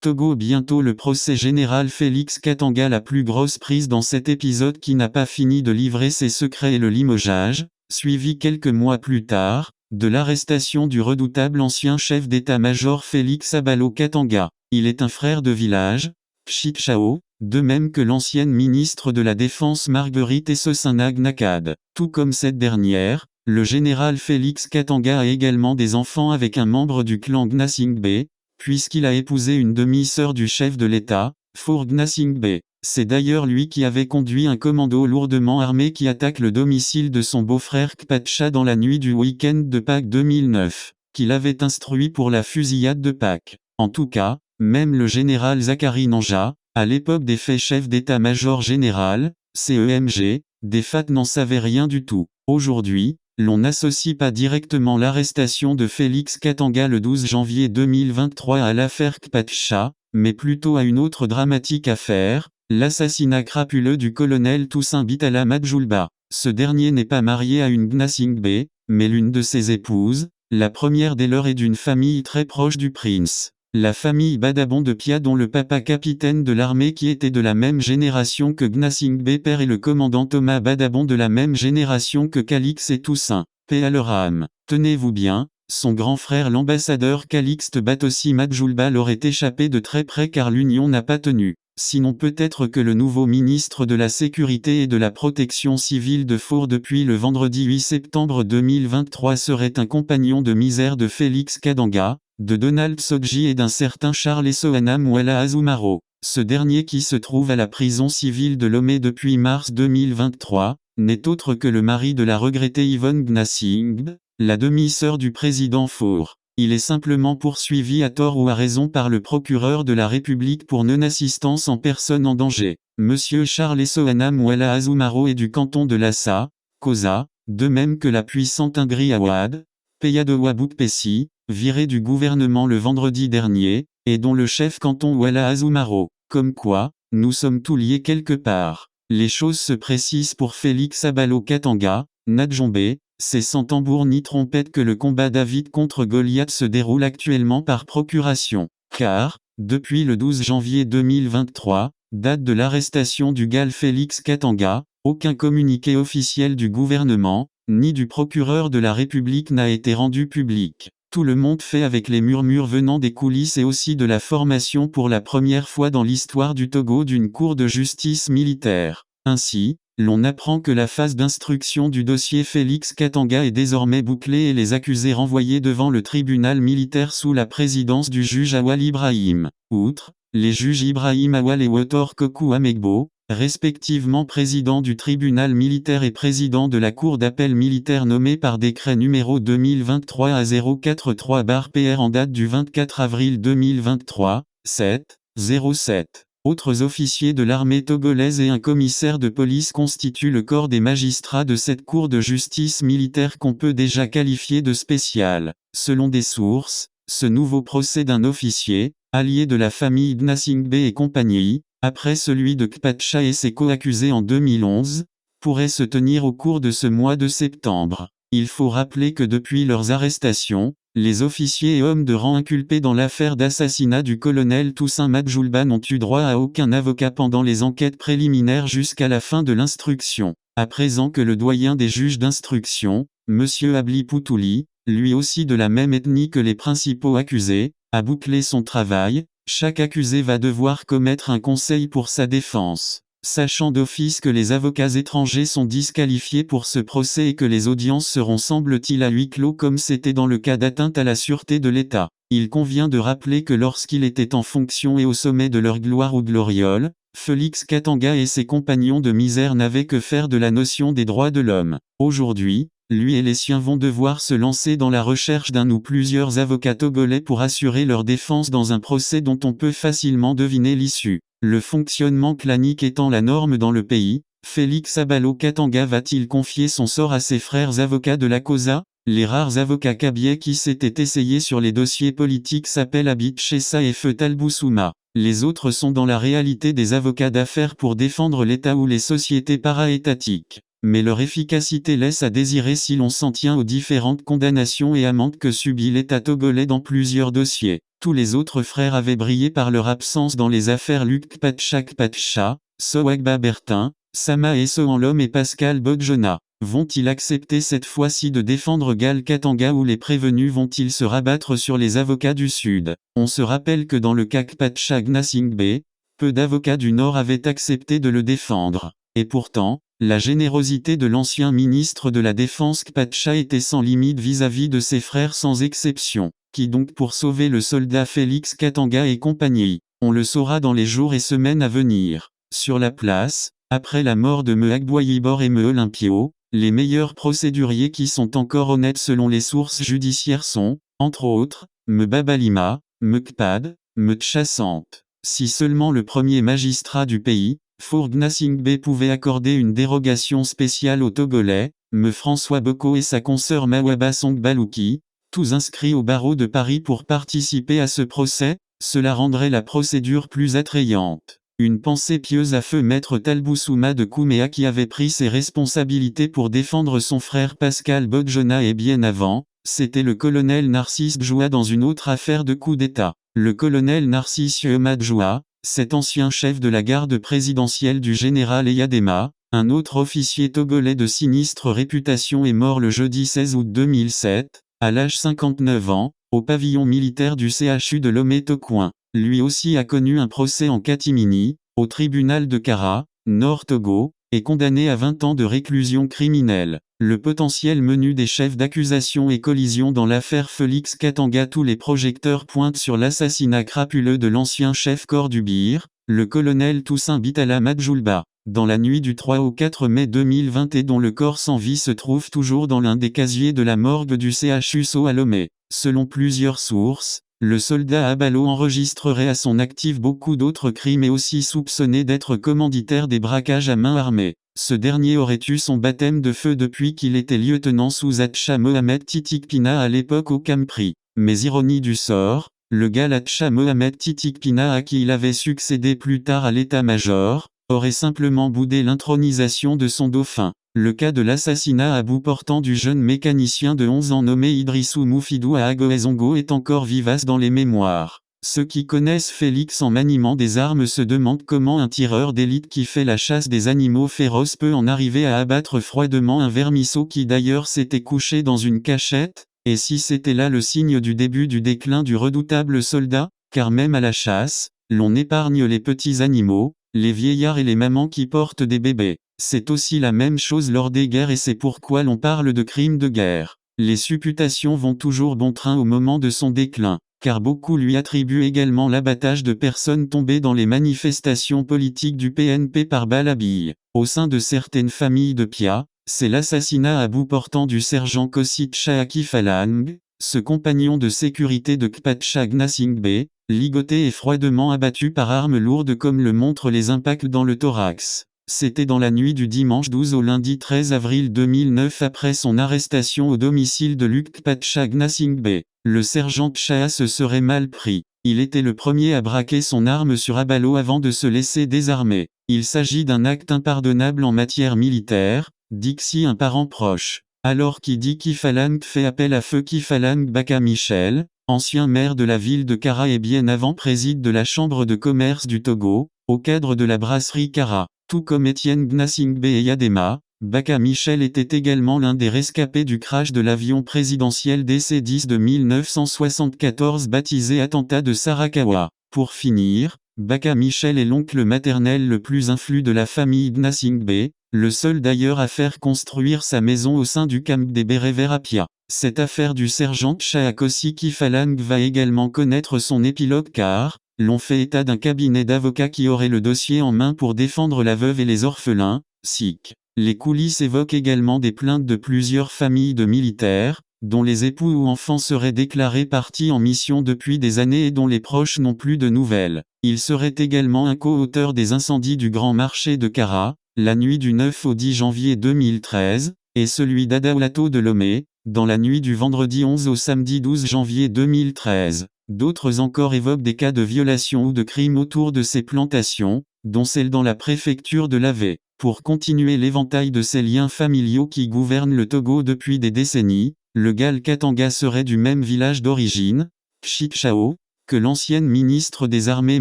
Togo bientôt le procès général Félix Katanga, la plus grosse prise dans cet épisode qui n'a pas fini de livrer ses secrets, et le limogeage, suivi quelques mois plus tard, de l'arrestation du redoutable ancien chef d'état-major Félix Abalo Katanga. Il est un frère de village, Chichao, de même que l'ancienne ministre de la Défense Marguerite Essosinag Nakad. Tout comme cette dernière, le général Félix Katanga a également des enfants avec un membre du clan Gnassingbé, puisqu'il a épousé une demi-sœur du chef de l'État, Faure Gnassingbé. C'est d'ailleurs lui qui avait conduit un commando lourdement armé qui attaque le domicile de son beau-frère Kpatsha dans la nuit du week-end de Pâques 2009, qu'il avait instruit pour la fusillade de Pâques. En tout cas, même le général Zachary Nanja, à l'époque des faits chef d'état-major général, CEMG, des FAT n'en savait rien du tout. Aujourd'hui, l'on n'associe pas directement l'arrestation de Félix Katanga le 12 janvier 2023 à l'affaire Kpatsha, mais plutôt à une autre dramatique affaire, l'assassinat crapuleux du colonel Toussaint Bitala Madjoulba. Ce dernier n'est pas marié à une Gnassingbé, mais l'une de ses épouses, la première dès lors est d'une famille très proche du prince. La famille Badabon de Pia, dont le papa capitaine de l'armée qui était de la même génération que Gnassingbé père, et le commandant Thomas Badabon de la même génération que Calix et Toussaint, paix à leur âme. Tenez-vous bien, son grand frère l'ambassadeur Calixte Batossi Madjoulba l'aurait échappé de très près car l'union n'a pas tenu. Sinon peut-être que le nouveau ministre de la Sécurité et de la Protection civile de Faure depuis le vendredi 8 septembre 2023 serait un compagnon de misère de Félix Katanga, de Donald Sodji et d'un certain Charles Essoana Mwala Azumaro. Ce dernier, qui se trouve à la prison civile de Lomé depuis mars 2023, n'est autre que le mari de la regrettée Yvonne Gnassingbé, la demi-sœur du président Faure. Il est simplement poursuivi à tort ou à raison par le procureur de la République pour non-assistance en personne en danger. Monsieur Charles Essoana Mwala Azumaro est du canton de Lassa, Kosa, de même que la puissante Ingri Awad, Peyadowa Boukpessi, viré du gouvernement le vendredi dernier, et dont le chef canton Wala Azumaro. Comme quoi, nous sommes tous liés quelque part. Les choses se précisent pour Félix Abalo Katanga, Nadjombé. C'est sans tambour ni trompette que le combat David contre Goliath se déroule actuellement par procuration. Car, depuis le 12 janvier 2023, date de l'arrestation du gal Félix Katanga, aucun communiqué officiel du gouvernement, ni du procureur de la République n'a été rendu public. Tout le monde fait avec les murmures venant des coulisses et aussi de la formation pour la première fois dans l'histoire du Togo d'une cour de justice militaire. Ainsi, l'on apprend que la phase d'instruction du dossier Félix Katanga est désormais bouclée et les accusés renvoyés devant le tribunal militaire sous la présidence du juge Awal Ibrahim. Outre, les juges Ibrahim Awal et Wotor Kokou Amegbo, respectivement président du tribunal militaire et président de la cour d'appel militaire nommés par décret numéro 2023-043-PR en date du 24 avril 2023, 7-07. Autres officiers de l'armée togolaise et un commissaire de police constituent le corps des magistrats de cette cour de justice militaire qu'on peut déjà qualifier de spéciale. Selon des sources, ce nouveau procès d'un officier, allié de la famille Gnassingbé et compagnie, après celui de Kpatsha et ses co-accusés en 2011, pourrait se tenir au cours de ce mois de septembre. Il faut rappeler que depuis leurs arrestations, les officiers et hommes de rang inculpés dans l'affaire d'assassinat du colonel Toussaint Madjoulba n'ont eu droit à aucun avocat pendant les enquêtes préliminaires jusqu'à la fin de l'instruction. À présent que le doyen des juges d'instruction, M. Abli Poutouli, lui aussi de la même ethnie que les principaux accusés, a bouclé son travail, chaque accusé va devoir commettre un conseil pour sa défense. Sachant d'office que les avocats étrangers sont disqualifiés pour ce procès et que les audiences seront semble-t-il à huis clos comme c'était dans le cas d'atteinte à la sûreté de l'État, il convient de rappeler que lorsqu'il était en fonction et au sommet de leur gloire ou gloriole, Félix Katanga et ses compagnons de misère n'avaient que faire de la notion des droits de l'homme. Aujourd'hui, lui et les siens vont devoir se lancer dans la recherche d'un ou plusieurs avocats togolais pour assurer leur défense dans un procès dont on peut facilement deviner l'issue. Le fonctionnement clanique étant la norme dans le pays, Félix Abalo Katanga va-t-il confier son sort à ses frères avocats de la Kosa? Les rares avocats kabyais qui s'étaient essayés sur les dossiers politiques s'appellent Abid Chessa et Feu Talboussouma. Les autres sont dans la réalité des avocats d'affaires pour défendre l'État ou les sociétés para-étatiques. mais leur efficacité laisse à désirer si l'on s'en tient aux différentes condamnations et amendes que subit l'État togolais dans plusieurs dossiers. Tous les autres frères avaient brillé par leur absence dans les affaires Luc Patchak Patcha, Sowagba Bertin, Sama Essoanlom et Pascal Bodjona. Vont-ils accepter cette fois-ci de défendre Gal Katanga ou les prévenus vont-ils se rabattre sur les avocats du Sud? On se rappelle que dans le cas Patchak Gnassingbé, peu d'avocats du Nord avaient accepté de le défendre. Et pourtant, la générosité de l'ancien ministre de la Défense Kpatcha était sans limite vis-à-vis de ses frères sans exception. Qui donc pour sauver le soldat Félix Katanga et compagnie? On le saura dans les jours et semaines à venir. Sur la place, après la mort de Me Agboyibor et Me Olympio, les meilleurs procéduriers qui sont encore honnêtes selon les sources judiciaires sont, entre autres, Me Babalima, Me Kpad, Me Tchassante. Si seulement le premier magistrat du pays, Four Gnassingbé pouvait accorder une dérogation spéciale aux Togolais, Me François Boko et sa consoeur Mawaba Songbalouki, tous inscrits au barreau de Paris pour participer à ce procès, cela rendrait la procédure plus attrayante. Une pensée pieuse à feu maître Talboussouma de Kouméa qui avait pris ses responsabilités pour défendre son frère Pascal Bodjona et bien avant, c'était le colonel Narcisse Djoua dans une autre affaire de coup d'État. Le colonel Narcisse Djoua, cet ancien chef de la garde présidentielle du général Eyadema, un autre officier togolais de sinistre réputation est mort le jeudi 16 août 2007, à l'âge 59 ans, au pavillon militaire du CHU de Lomé-Tokoin. Lui aussi a connu un procès en catimini, au tribunal de Kara, Nord Togo, et condamné à 20 ans de réclusion criminelle. Le potentiel menu des chefs d'accusation et collision dans l'affaire Félix Katanga. Tous les projecteurs pointent sur l'assassinat crapuleux de l'ancien chef corps du Bir, le colonel Toussaint Bitala Madjoulba. Dans la nuit du 3 au 4 mai 2020 et dont le corps sans vie se trouve toujours dans l'un des casiers de la morgue du CHU So à Lomé. Selon plusieurs sources, le soldat Abalo enregistrerait à son actif beaucoup d'autres crimes et aussi soupçonné d'être commanditaire des braquages à main armée. Ce dernier aurait eu son baptême de feu depuis qu'il était lieutenant sous Atcha Mohamed Titikpina à l'époque au Campri. Mais ironie du sort, le gal Atcha Mohamed Titikpina à qui il avait succédé plus tard à l'état-major, aurait simplement boudé l'intronisation de son dauphin. Le cas de l'assassinat à bout portant du jeune mécanicien de 11 ans nommé Idrissou Moufidou à Agoezongo est encore vivace dans les mémoires. Ceux qui connaissent Félix en maniement des armes se demandent comment un tireur d'élite qui fait la chasse des animaux féroces peut en arriver à abattre froidement un vermisseau qui d'ailleurs s'était couché dans une cachette, et si c'était là le signe du début du déclin du redoutable soldat, car même à la chasse, l'on épargne les petits animaux, les vieillards et les mamans qui portent des bébés. C'est aussi la même chose lors des guerres et c'est pourquoi l'on parle de crimes de guerre. Les supputations vont toujours bon train au moment de son déclin, car beaucoup lui attribuent également l'abattage de personnes tombées dans les manifestations politiques du PNP par balle à billes. Au sein de certaines familles de Pia, c'est l'assassinat à bout portant du sergent Kossit Shaaki Falang, ce compagnon de sécurité de Kpatcha Gnassingbé, ligoté et froidement abattu par arme lourde comme le montrent les impacts dans le thorax. C'était dans la nuit du dimanche 12 au lundi 13 avril 2009 après son arrestation au domicile de Luc Kpatcha Gnassingbé. Le sergent Tchaa se serait mal pris. Il était le premier à braquer son arme sur Abalo avant de se laisser désarmer. Il s'agit d'un acte impardonnable en matière militaire, dit Xi un parent proche. Alors qui dit Kifalang fait appel à feu Kifalang Baka Michel, ancien maire de la ville de Kara et bien avant préside de la chambre de commerce du Togo, au cadre de la brasserie Kara. Tout comme Étienne Gnassingbé et Yadema, Baka Michel était également l'un des rescapés du crash de l'avion présidentiel DC-10 de 1974 baptisé attentat de Sarakawa. Pour finir, Baka Michel est l'oncle maternel le plus influ de la famille Gnassingbé, le seul d'ailleurs à faire construire sa maison au sein du camp des Bérets à Pia. Cette affaire du sergent Tchaakosi Kifalang va également connaître son épilogue car, l'on fait état d'un cabinet d'avocats qui aurait le dossier en main pour défendre la veuve et les orphelins, SIC. Les coulisses évoquent également des plaintes de plusieurs familles de militaires, dont les époux ou enfants seraient déclarés partis en mission depuis des années et dont les proches n'ont plus de nouvelles. Il serait également un co-auteur des incendies du Grand Marché de Kara, la nuit du 9 au 10 janvier 2013, et celui d'Adaulato de Lomé, dans la nuit du vendredi 11 au samedi 12 janvier 2013. D'autres encore évoquent des cas de violation ou de crimes autour de ces plantations, dont celle dans la préfecture de l'Ave. Pour continuer l'éventail de ces liens familiaux qui gouvernent le Togo depuis des décennies, le Gal Katanga serait du même village d'origine, Chichao, que l'ancienne ministre des Armées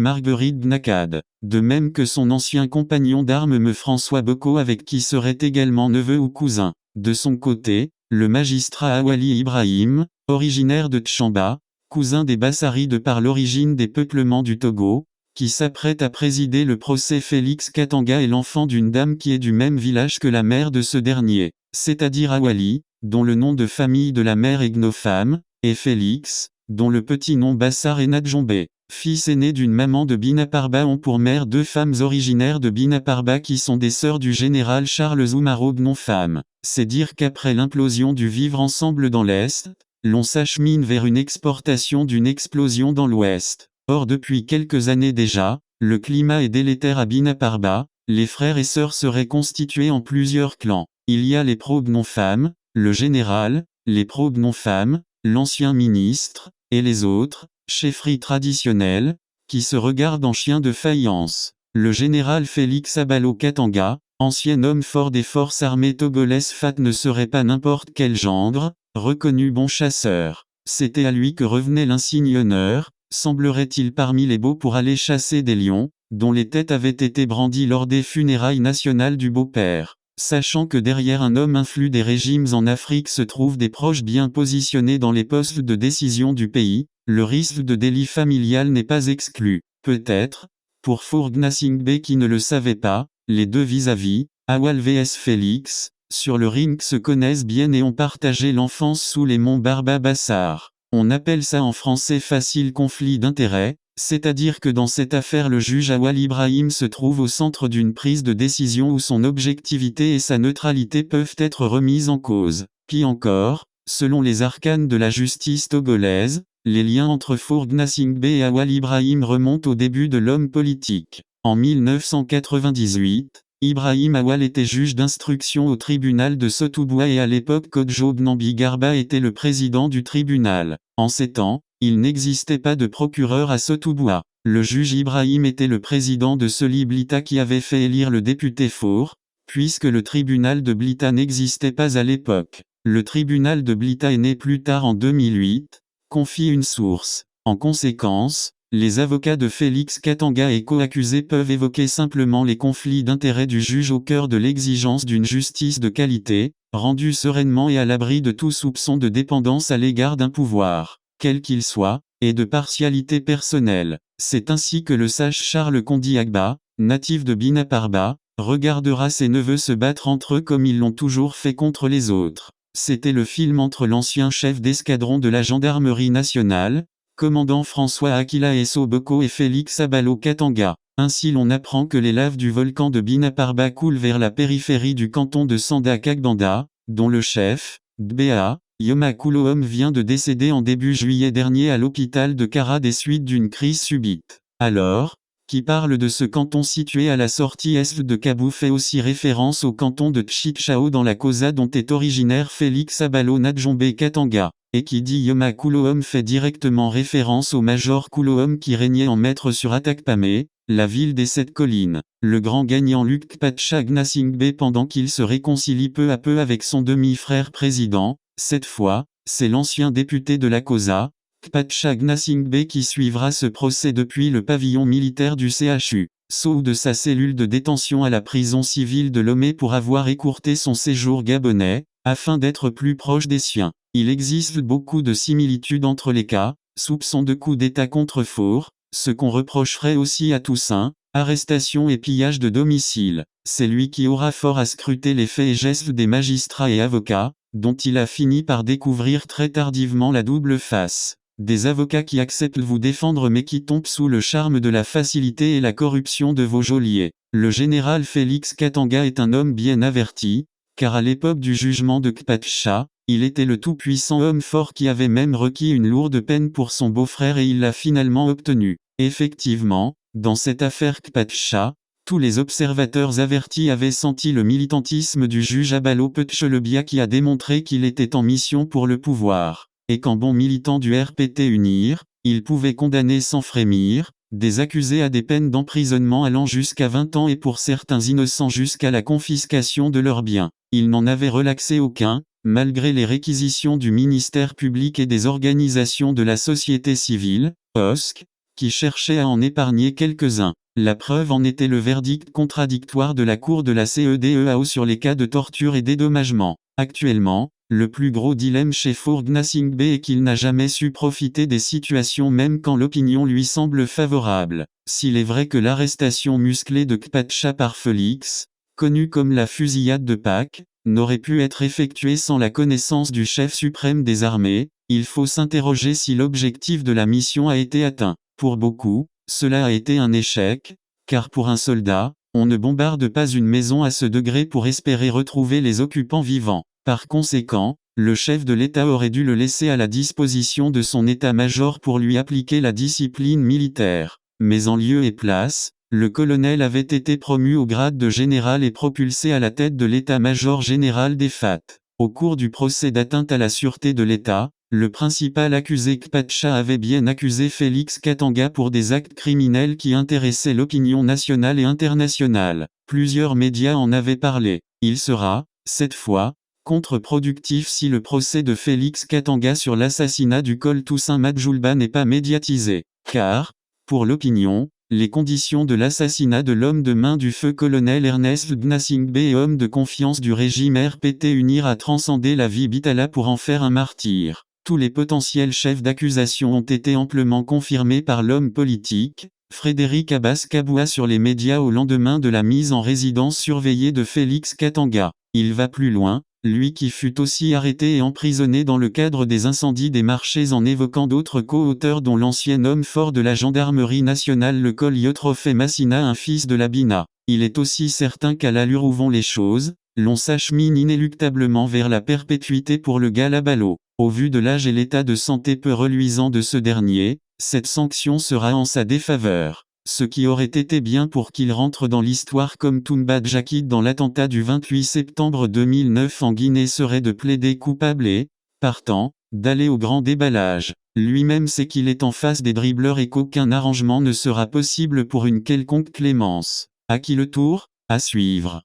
Marguerite Gnakad, de même que son ancien compagnon d'armes me François Boko avec qui serait également neveu ou cousin. De son côté, le magistrat Awali Ibrahim, originaire de Tchamba, cousin des Bassarides par l'origine des peuplements du Togo, qui s'apprête à présider le procès Félix Katanga est l'enfant d'une dame qui est du même village que la mère de ce dernier, c'est-à-dire Awali, dont le nom de famille de la mère est Gnofam, et Félix, dont le petit nom Bassar est Nadjombe. Fils aîné d'une maman de Binaparba ont pour mère deux femmes originaires de Binaparba qui sont des sœurs du général Charles Zoumaro Gnofam. C'est dire qu'après l'implosion du vivre ensemble dans l'Est, l'on s'achemine vers une exportation d'une explosion dans l'Ouest. Or depuis quelques années déjà, le climat est délétère à Binaparba, les frères et sœurs seraient constitués en plusieurs clans. Il y a les pro-Gnofam, le général, les pro-Gnofam, l'ancien ministre, et les autres, chefferies traditionnelles, qui se regardent en chiens de faïence. Le général Félix Abalo Katanga, ancien homme fort des forces armées togolaises FAT ne serait pas n'importe quel gendre, reconnu bon chasseur. C'était à lui que revenait l'insigne honneur, semblerait-il parmi les beaux pour aller chasser des lions, dont les têtes avaient été brandies lors des funérailles nationales du beau-père. Sachant que derrière un homme influent des régimes en Afrique se trouvent des proches bien positionnés dans les postes de décision du pays, le risque de délit familial n'est pas exclu. Peut-être, pour Fourgnasingbe qui ne le savait pas, les deux vis-à-vis, Awal vs Félix, sur le ring se connaissent bien et ont partagé l'enfance sous les monts Barba Bassar. On appelle ça en français facile conflit d'intérêts, c'est-à-dire que dans cette affaire le juge Awal Ibrahim se trouve au centre d'une prise de décision où son objectivité et sa neutralité peuvent être remises en cause. Pis encore, selon les arcanes de la justice togolaise, les liens entre Fourgnasingbe et Awal Ibrahim remontent au début de l'homme politique. En 1998, Ibrahim Awal était juge d'instruction au tribunal de Sotoudouha et à l'époque Kodjo Gnambi Garba était le président du tribunal. En ces temps, il n'existait pas de procureur à Sotoudouha. Le juge Ibrahim était le président de Soli Blita qui avait fait élire le député Four, puisque le tribunal de Blita n'existait pas à l'époque. Le tribunal de Blita est né plus tard en 2008, confie une source. En conséquence, les avocats de Félix Katanga et co-accusés peuvent évoquer simplement les conflits d'intérêts du juge au cœur de l'exigence d'une justice de qualité, rendue sereinement et à l'abri de tout soupçon de dépendance à l'égard d'un pouvoir, quel qu'il soit, et de partialité personnelle. C'est ainsi que le sage Charles Kondi Agba, natif de Binaparba, regardera ses neveux se battre entre eux comme ils l'ont toujours fait contre les autres. C'était le film entre l'ancien chef d'escadron de la gendarmerie nationale, commandant François Akila Esso Boko et Félix Abalo Katanga. Ainsi l'on apprend que les laves du volcan de Binaparba coulent vers la périphérie du canton de Sanda Kagbanda, dont le chef, Dbea, Yoma Kulohom vient de décéder en début juillet dernier à l'hôpital de Kara des suites d'une crise subite. Alors, qui parle de ce canton situé à la sortie est de Kabou fait aussi référence au canton de Chichao dans la Kosa dont est originaire Félix Abalo Nadjombe Katanga. Et qui dit Yoma Kulohom fait directement référence au major Kulohom qui régnait en maître sur Atakpamé, la ville des sept collines. Le grand gagnant Luc Kpacha Gnasingbe pendant qu'il se réconcilie peu à peu avec son demi-frère président, cette fois, c'est l'ancien député de la Kosa, Kpacha Gnasingbe qui suivra ce procès depuis le pavillon militaire du CHU, saut de sa cellule de détention à la prison civile de Lomé pour avoir écourté son séjour gabonais, afin d'être plus proche des siens. Il existe beaucoup de similitudes entre les cas, soupçon de coup d'État contre Faure, ce qu'on reprocherait aussi à Toussaint, arrestation et pillage de domicile. C'est lui qui aura fort à scruter les faits et gestes des magistrats et avocats, dont il a fini par découvrir très tardivement la double face. Des avocats qui acceptent de vous défendre mais qui tombent sous le charme de la facilité et la corruption de vos geôliers. Le général Félix Katanga est un homme bien averti, car à l'époque du jugement de Kpacha, il était le tout-puissant homme fort qui avait même requis une lourde peine pour son beau-frère et il l'a finalement obtenu. Effectivement, dans cette affaire Kpacha, tous les observateurs avertis avaient senti le militantisme du juge Abalo Pechelebia qui a démontré qu'il était en mission pour le pouvoir, et qu'en bon militant du RPT UNIR, il pouvait condamner sans frémir, des accusés à des peines d'emprisonnement allant jusqu'à 20 ans et pour certains innocents jusqu'à la confiscation de leurs biens. Il n'en avait relaxé aucun, malgré les réquisitions du ministère public et des organisations de la société civile, OSC, qui cherchaient à en épargner quelques-uns. La preuve en était le verdict contradictoire de la Cour de la CEDEAO sur les cas de torture et dédommagement. Actuellement, le plus gros dilemme chez Faure Gnassingbé est qu'il n'a jamais su profiter des situations même quand l'opinion lui semble favorable. S'il est vrai que l'arrestation musclée de Kpatcha par Félix, connue comme la fusillade de Pâques, n'aurait pu être effectuée sans la connaissance du chef suprême des armées, il faut s'interroger si l'objectif de la mission a été atteint. Pour beaucoup, cela a été un échec, car pour un soldat, on ne bombarde pas une maison à ce degré pour espérer retrouver les occupants vivants. Par conséquent, le chef de l'État aurait dû le laisser à la disposition de son état-major pour lui appliquer la discipline militaire. Mais en lieu et place, le colonel avait été promu au grade de général et propulsé à la tête de l'état-major général des FAT. Au cours du procès d'atteinte à la sûreté de l'État, le principal accusé Kpatcha avait bien accusé Félix Katanga pour des actes criminels qui intéressaient l'opinion nationale et internationale. Plusieurs médias en avaient parlé. Il sera, cette fois, contre-productif si le procès de Félix Katanga sur l'assassinat du col Toussaint Madjoulba n'est pas médiatisé. Car, pour l'opinion, les conditions de l'assassinat de l'homme de main du feu colonel Ernest Gnassingbé et homme de confiance du régime RPT unir à transcender la vie Bitala pour en faire un martyr. Tous les potentiels chefs d'accusation ont été amplement confirmés par l'homme politique, Frédéric Abbas Kaboua sur les médias au lendemain de la mise en résidence surveillée de Félix Katanga. Il va plus loin, lui qui fut aussi arrêté et emprisonné dans le cadre des incendies des marchés en évoquant d'autres co-auteurs dont l'ancien homme fort de la gendarmerie nationale le col Yotrofé Massina un fils de la Bina. Il est aussi certain qu'à l'allure où vont les choses, l'on s'achemine inéluctablement vers la perpétuité pour le Galabalo. Au vu de l'âge et l'état de santé peu reluisant de ce dernier, cette sanction sera en sa défaveur. Ce qui aurait été bien pour qu'il rentre dans l'histoire comme Toumba Djakit dans l'attentat du 28 septembre 2009 en Guinée serait de plaider coupable et, partant, d'aller au grand déballage. Lui-même sait qu'il est en face des dribbleurs et qu'aucun arrangement ne sera possible pour une quelconque clémence. À qui le tour ? À suivre.